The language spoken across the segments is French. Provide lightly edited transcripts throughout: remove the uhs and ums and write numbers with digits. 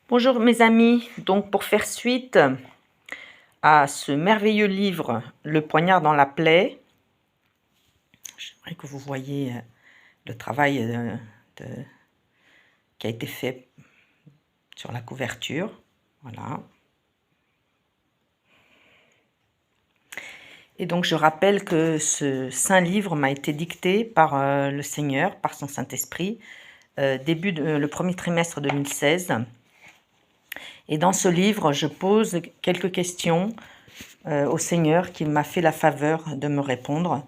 Bonjour mes amis, donc pour faire suite à ce merveilleux livre Le poignard dans la plaie, j'aimerais que vous voyez le travail qui a été fait sur la couverture. Voilà. Et donc je rappelle que ce saint livre m'a été dicté par le Seigneur, par son Saint-Esprit, le premier trimestre 2016. Et dans ce livre, je pose quelques questions au Seigneur qui m'a fait la faveur de me répondre.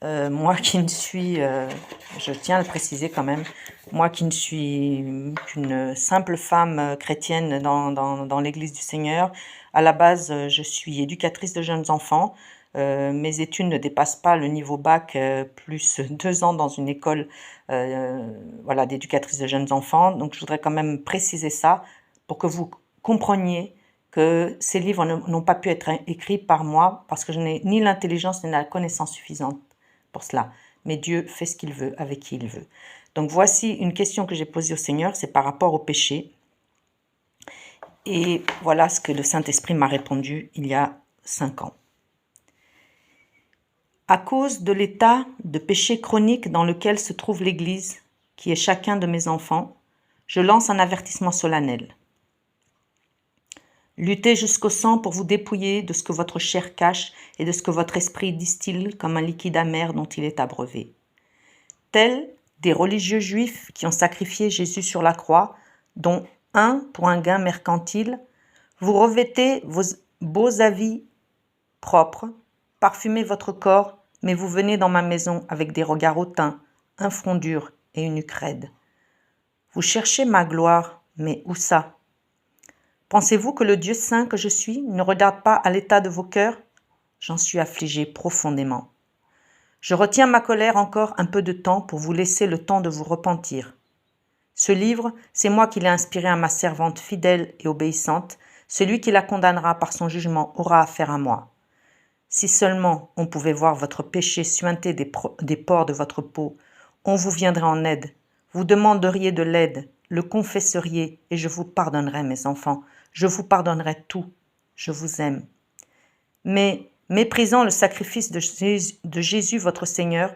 Moi qui ne suis, je tiens à le préciser quand même, moi qui ne suis qu'une simple femme chrétienne dans l'Église du Seigneur, à la base je suis éducatrice de jeunes enfants. Mes études ne dépassent pas le niveau bac, plus 2 ans dans une école voilà, d'éducatrice de jeunes enfants. Donc je voudrais quand même préciser ça pour que vous compreniez que ces livres n'ont pas pu être écrits par moi parce que je n'ai ni l'intelligence ni la connaissance suffisante pour cela. Mais Dieu fait ce qu'il veut avec qui il veut. Donc voici une question que j'ai posée au Seigneur, c'est par rapport au péché. Et voilà ce que le Saint-Esprit m'a répondu il y a 5 ans. À cause de l'état de péché chronique dans lequel se trouve l'Église, qui est chacun de mes enfants, je lance un avertissement solennel. Luttez jusqu'au sang pour vous dépouiller de ce que votre chair cache et de ce que votre esprit distille comme un liquide amer dont il est abreuvé. Tels des religieux juifs qui ont sacrifié Jésus sur la croix, dont un pour un gain mercantile, vous revêtez vos beaux habits propres, parfumez votre corps, mais vous venez dans ma maison avec des regards hautains, un front dur et une nuque raide. Vous cherchez ma gloire, mais où ça ? Pensez-vous que le Dieu saint que je suis ne regarde pas à l'état de vos cœurs ? J'en suis affligée profondément. Je retiens ma colère encore un peu de temps pour vous laisser le temps de vous repentir. Ce livre, c'est moi qui l'ai inspiré à ma servante fidèle et obéissante. Celui qui la condamnera par son jugement aura affaire à moi. Si seulement on pouvait voir votre péché suinter des pores de votre peau, on vous viendrait en aide. Vous demanderiez de l'aide, le confesseriez et je vous pardonnerai, mes enfants. Je vous pardonnerai tout. Je vous aime. Mais, méprisant le sacrifice de Jésus votre Seigneur,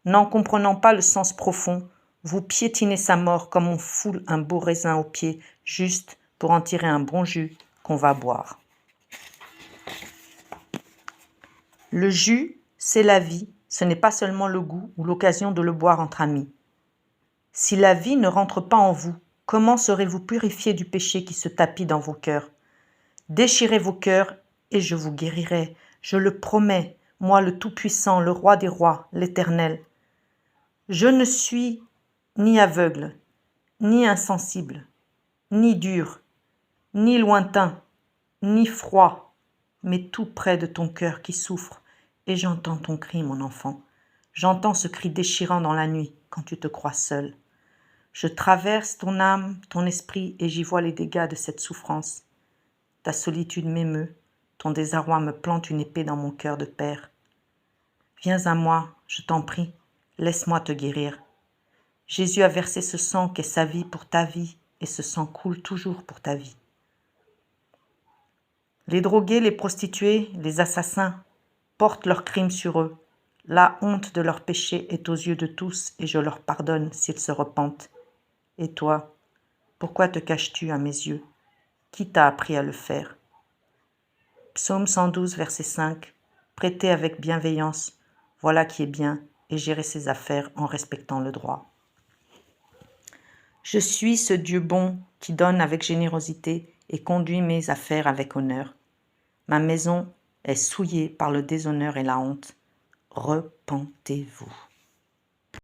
n'en comprenant pas le sens profond, vous piétinez sa mort comme on foule un beau raisin aux pieds, juste pour en tirer un bon jus qu'on va boire. Le jus, c'est la vie, ce n'est pas seulement le goût ou l'occasion de le boire entre amis. Si la vie ne rentre pas en vous, comment serez-vous purifiés du péché qui se tapit dans vos cœurs ? Déchirez vos cœurs et je vous guérirai, je le promets, moi le Tout-Puissant, le Roi des Rois, l'Éternel. Je ne suis ni aveugle, ni insensible, ni dur, ni lointain, ni froid, mais tout près de ton cœur qui souffre, et j'entends ton cri, mon enfant. J'entends ce cri déchirant dans la nuit, quand tu te crois seul. Je traverse ton âme, ton esprit, et j'y vois les dégâts de cette souffrance. Ta solitude m'émeut, ton désarroi me plante une épée dans mon cœur de père. Viens à moi, je t'en prie, laisse-moi te guérir. Jésus a versé ce sang qu'est sa vie pour ta vie, et ce sang coule toujours pour ta vie. Les drogués, les prostituées, les assassins portent leurs crimes sur eux. La honte de leur péché est aux yeux de tous, et je leur pardonne s'ils se repentent. Et toi, pourquoi te caches-tu à mes yeux ? Qui t'a appris à le faire ? Psaume 112, verset 5. Prêtez avec bienveillance, voilà qui est bien, et gérez ses affaires en respectant le droit. Je suis ce Dieu bon qui donne avec générosité et conduit mes affaires avec honneur. Ma maison est souillée par le déshonneur et la honte. Repentez-vous.